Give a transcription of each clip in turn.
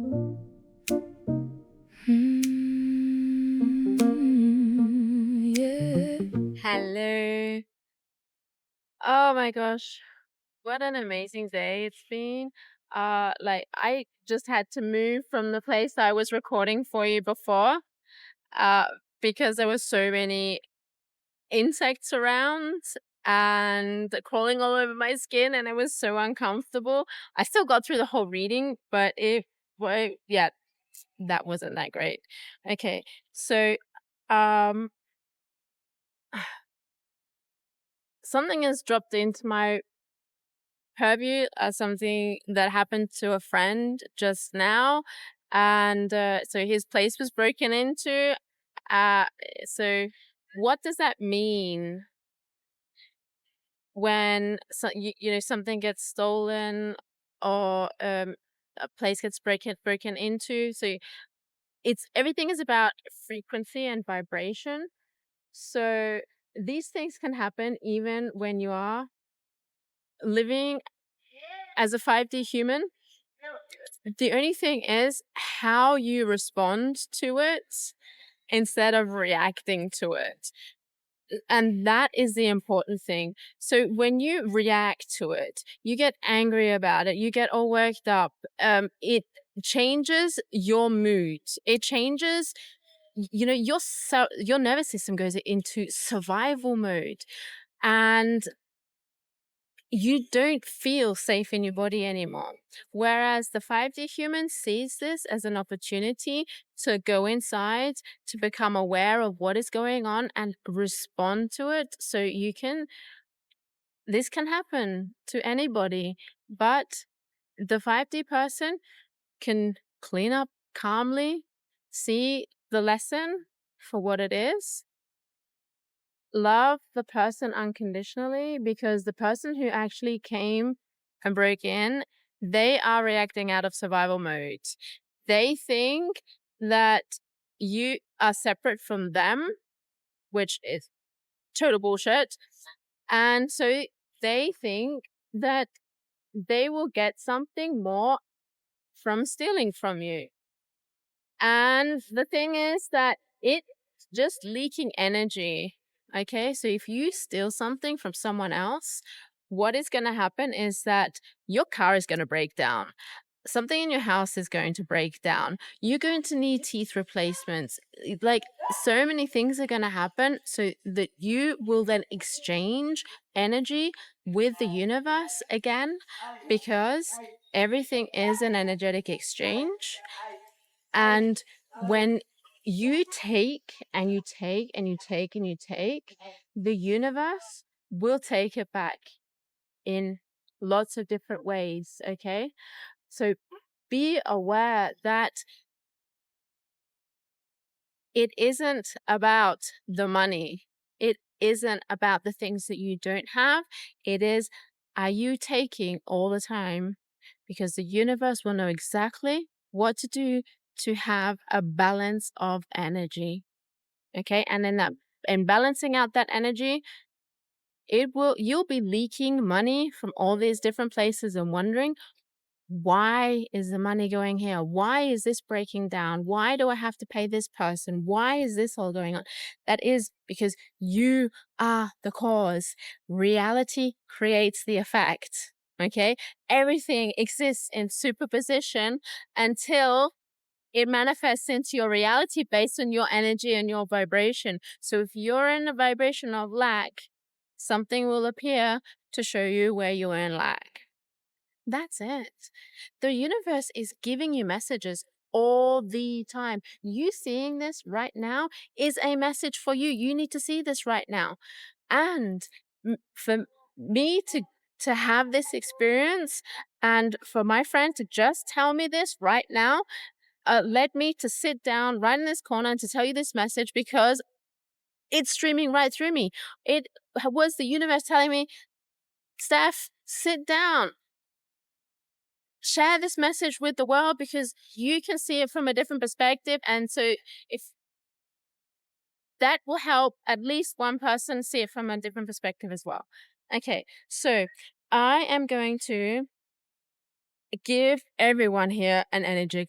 Yeah. Hello. Oh my gosh. What an amazing day it's been. I just had to move from the place I was recording for you before, uh, because there were so many insects around and crawling all over my skin, and it was so uncomfortable. I still got through the whole reading, but yeah, that wasn't that great. Okay, so um something has dropped into my purview, something that happened to a friend just now, and so his place was broken into. Uh, so what does that mean when something gets stolen, or a place gets broken into? So it's everything is about frequency and vibration. So these things can happen even when you are living as a 5D human. The only thing is how you respond to it instead of reacting to it. And that is the important thing. So when you react to it, you get angry about it, you get all worked up, it changes your mood. It changes, your nervous system goes into survival mode. And you don't feel safe in your body anymore. Whereas the 5D human sees this as an opportunity to go inside, to become aware of what is going on and respond to it. So this can happen to anybody, but the 5D person can clean up calmly, see the lesson for what it is, love the person unconditionally, because the person who actually came and broke in, they are reacting out of survival mode. They think that you are separate from them, which is total bullshit. And so they think that they will get something more from stealing from you. And the thing is that it's just leaking energy. Okay, so if you steal something from someone else, what is going to happen is that your car is going to break down. Something in your house is going to break down. You're going to need teeth replacements. Like, so many things are going to happen, so that you will then exchange energy with the universe again, because everything is an energetic exchange. And when you take and you take and you take and you take, the universe will take it back in lots of different ways. Okay, so be aware that it isn't about the money. It isn't about the things that you don't have. It is, are you taking all the time? Because the universe will know exactly what to do to have a balance of energy. Okay, and in balancing out that energy, you'll be leaking money from all these different places and wondering, why is the money going here? Why is this breaking down? Why do I have to pay this person? Why is this all going on? That is because you are the cause. Reality creates the effect. Okay, everything exists in superposition until it manifests into your reality based on your energy and your vibration. So if you're in a vibration of lack, something will appear to show you where you're in lack. That's it. The universe is giving you messages all the time. You seeing this right now is a message for you. You need to see this right now. And for me to have this experience, and for my friend to just tell me this right now, led me to sit down right in this corner and to tell you this message, because it's streaming right through me. It was the universe telling me, Steph, sit down. Share this message with the world, because you can see it from a different perspective. And so if that will help at least one person see it from a different perspective as well. Okay, so I am going to give everyone here an energy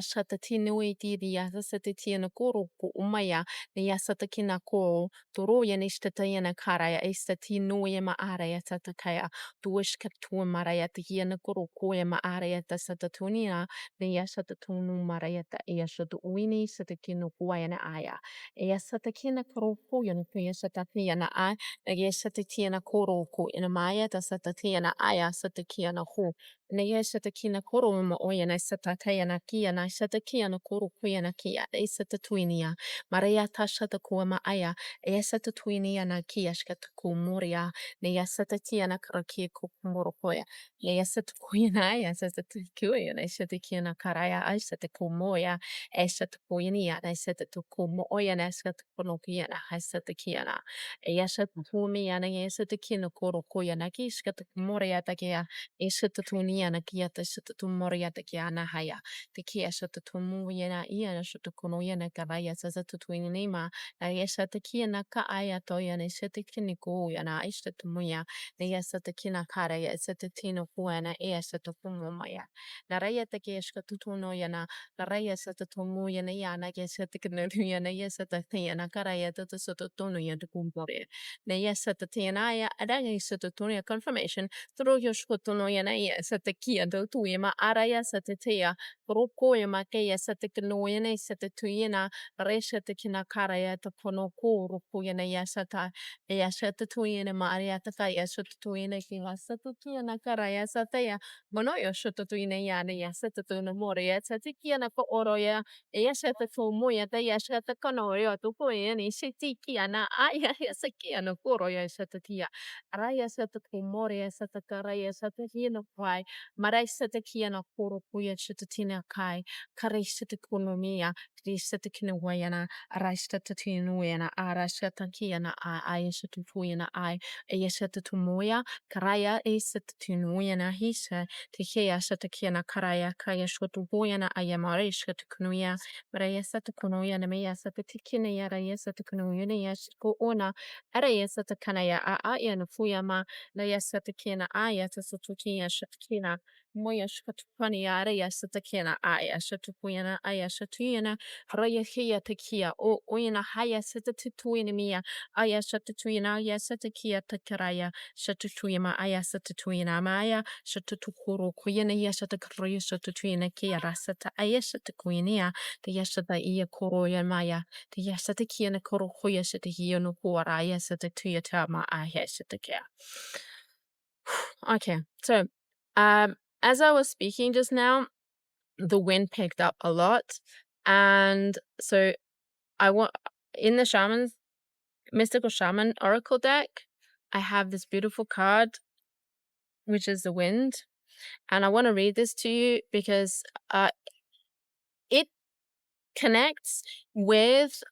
𝒸ℴ𝓃 𝒸𝓃 𝒸𝓃 Confirmation. 𝒸ℴ𝓃 𝒸𝓃 𝒸𝓃 Manoyo shototuine yana yasetatu moria tatikiana ko oroya yashatu moya da yashata konoyo to poeni shitikiana aya yasakiana koroya shatakia araya satatu moria satakaraya satakina kwai marai satakiana koro kuya shatatina kai kare shatakunomia Kshatakina wayana arashtatatuina arashatakiana ayashatuina ayashatumoya karaya esatatuina hisha Tikia Shatakiana Karaya Kaya Shotuboyana Ayamare Shatakunuya Maraya Satakunoya Namaya Satatikina Yaraya Satakunuya Yashiko Ona Araya Satakanaya Aya Nufuyama Naya Satakina Aya Tasatukia Shatakina Moya Shkatukani Araya Satakina Aya Shatukuyana Aya Shatuyana Raya Hia Takia O Oyana Haya Satatuinamia Aya Shatatuina Aya Satakia Takaraya Shatutuyama Aya Satatuina Maya Shatutukuru Kuyana Yashatakari Shatutuina Kia Rasata Ayashatakuinia, the Yashata Ia Koroya Maya, the Yashatakiana Koro Koya Shatakia no Kuara Yasatatuya Tama Ayashatakia. Okay, so as I was speaking just now, the wind picked up a lot, and so I want in the shaman's mystical shaman oracle deck, I have this beautiful card, which is the wind. And I want to read this to you because it connects with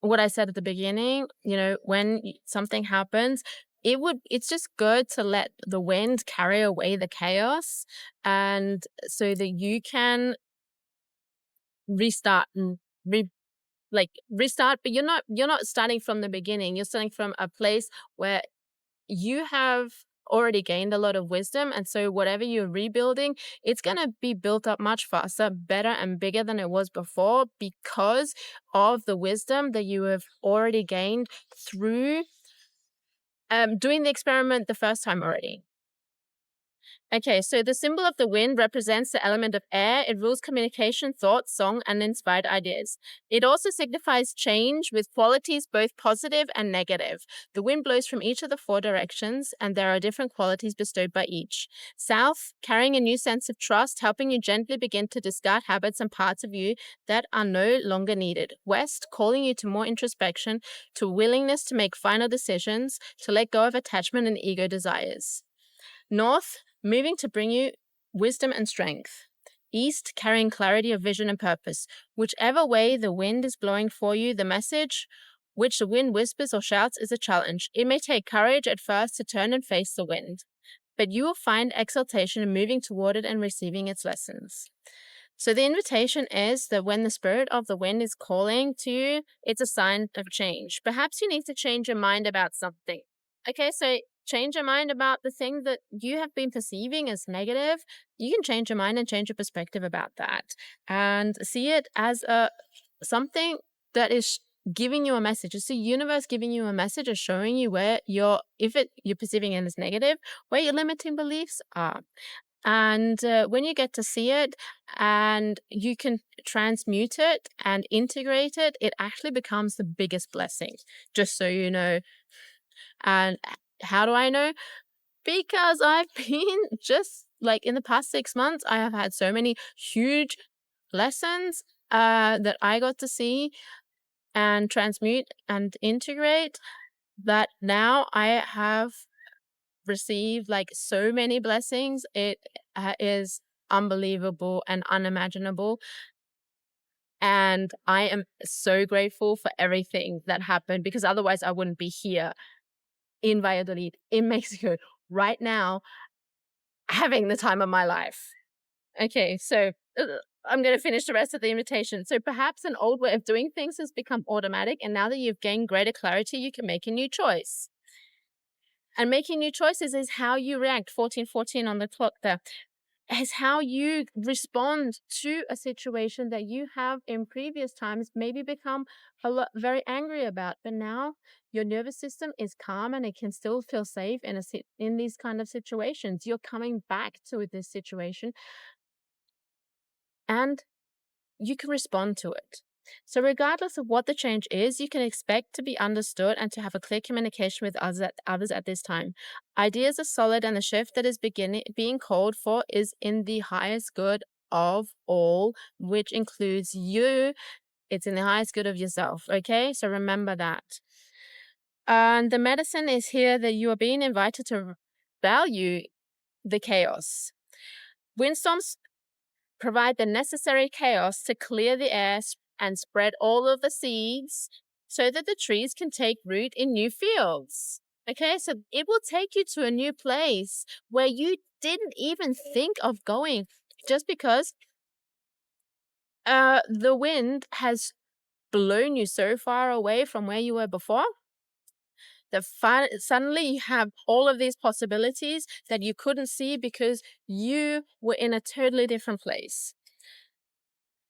what I said at the beginning. You know, when something happens, it's just good to let the wind carry away the chaos, and so that you can restart and restart, but you're not starting from the beginning. You're starting from a place where you have already gained a lot of wisdom, and so whatever you're rebuilding, it's going to be built up much faster, better and bigger than it was before because of the wisdom that you have already gained through doing the experiment the first time already. Okay, so the symbol of the wind represents the element of air. It rules communication, thought, song, and inspired ideas. It also signifies change with qualities both positive and negative. The wind blows from each of the 4 directions, and there are different qualities bestowed by each. South, carrying a new sense of trust, helping you gently begin to discard habits and parts of you that are no longer needed. West, calling you to more introspection, to willingness to make final decisions, to let go of attachment and ego desires. North, moving to bring you wisdom and strength. East, carrying clarity of vision and purpose. Whichever way the wind is blowing for you, the message which the wind whispers or shouts is a challenge. It may take courage at first to turn and face the wind, but you will find exaltation in moving toward it and receiving its lessons. So the invitation is that when the spirit of the wind is calling to you, it's a sign of change. Perhaps you need to change your mind about something. Okay, so change your mind about the thing that you have been perceiving as negative. You can change your mind and change your perspective about that and see it as something that is giving you a message. It's the universe giving you a message or showing you where you're perceiving it as negative, where your limiting beliefs are. And when you get to see it and you can transmute it and integrate it, it actually becomes the biggest blessing, just so you know. And how do I know? Because I've been just like in the past 6 months, I have had so many huge lessons that I got to see and transmute and integrate that now I have received like so many blessings. It is unbelievable and unimaginable. And I am so grateful for everything that happened because otherwise I wouldn't be here in Valladolid, in Mexico, right now, having the time of my life. Okay, so I'm going to finish the rest of the invitation. So perhaps an old way of doing things has become automatic, and now that you've gained greater clarity, you can make a new choice. And making new choices is how you react. 1414 on the clock there. is how you respond to a situation that you have in previous times maybe become very angry about, but now your nervous system is calm and it can still feel safe in these kind of situations. You're coming back to this situation and you can respond to it. So regardless of what the change is, you can expect to be understood and to have a clear communication with others at this time. Ideas are solid, and the shift that is being called for is in the highest good of all, which includes you. It's in the highest good of yourself, okay? So remember that. And the medicine is here that you are being invited to value the chaos. Windstorms provide the necessary chaos to clear the air and spread all of the seeds so that the trees can take root in new fields. Okay, so it will take you to a new place where you didn't even think of going, just because the wind has blown you so far away from where you were before that suddenly you have all of these possibilities that you couldn't see because you were in a totally different place.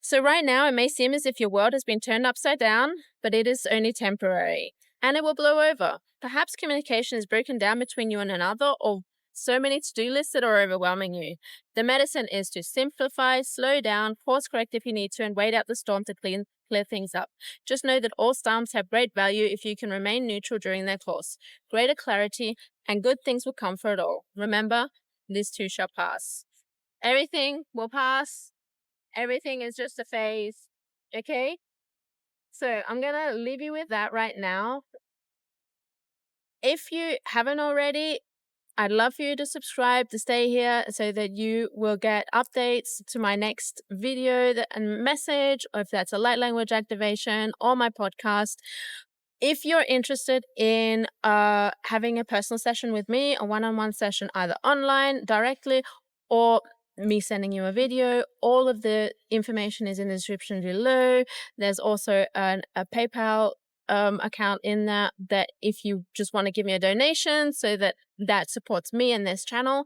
So right now, it may seem as if your world has been turned upside down, but it is only temporary, and it will blow over. Perhaps communication is broken down between you and another, or so many to-do lists that are overwhelming you. The medicine is to simplify, slow down, course correct if you need to, and wait out the storm to clear things up. Just know that all storms have great value if you can remain neutral during their course. Greater clarity and good things will come for it all. Remember, this too shall pass. Everything will pass. Everything is just a phase, okay? So I'm going to leave you with that right now. If you haven't already, I'd love for you to subscribe to stay here so that you will get updates to my next video and message, or if that's a light language activation or my podcast. If you're interested in having a personal session with me, a one-on-one session, either online directly or me sending you a video, all of the information is in the description below. There's also a PayPal account in that if you just want to give me a donation so that supports me and this channel,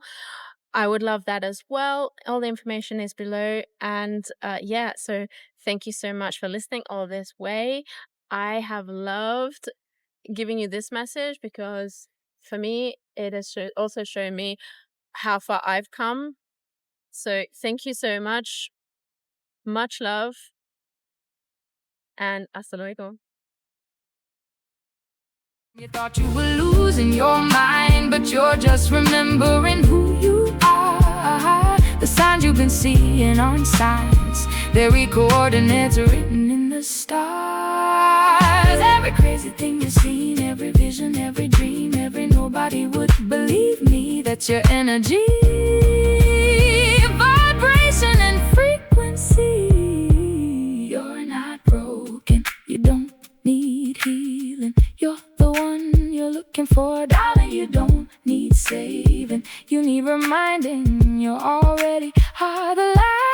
I would love that as well. All the information is below. And so thank you so much for listening all this way. I have loved giving you this message because for me, it has also shown me how far I've come. So thank you so much. Much love. And hasta luego. You thought you were losing your mind, but you're just remembering who you are. The signs you've been seeing aren't signs, they're coordinates written in the stars. Every crazy thing you've seen, every vision, every dream, nobody would believe me. That's your energy, vibration and frequency. You're not broken, you don't need healing. You're the one you're looking for, darling. You don't need saving, you need reminding. You already are the light.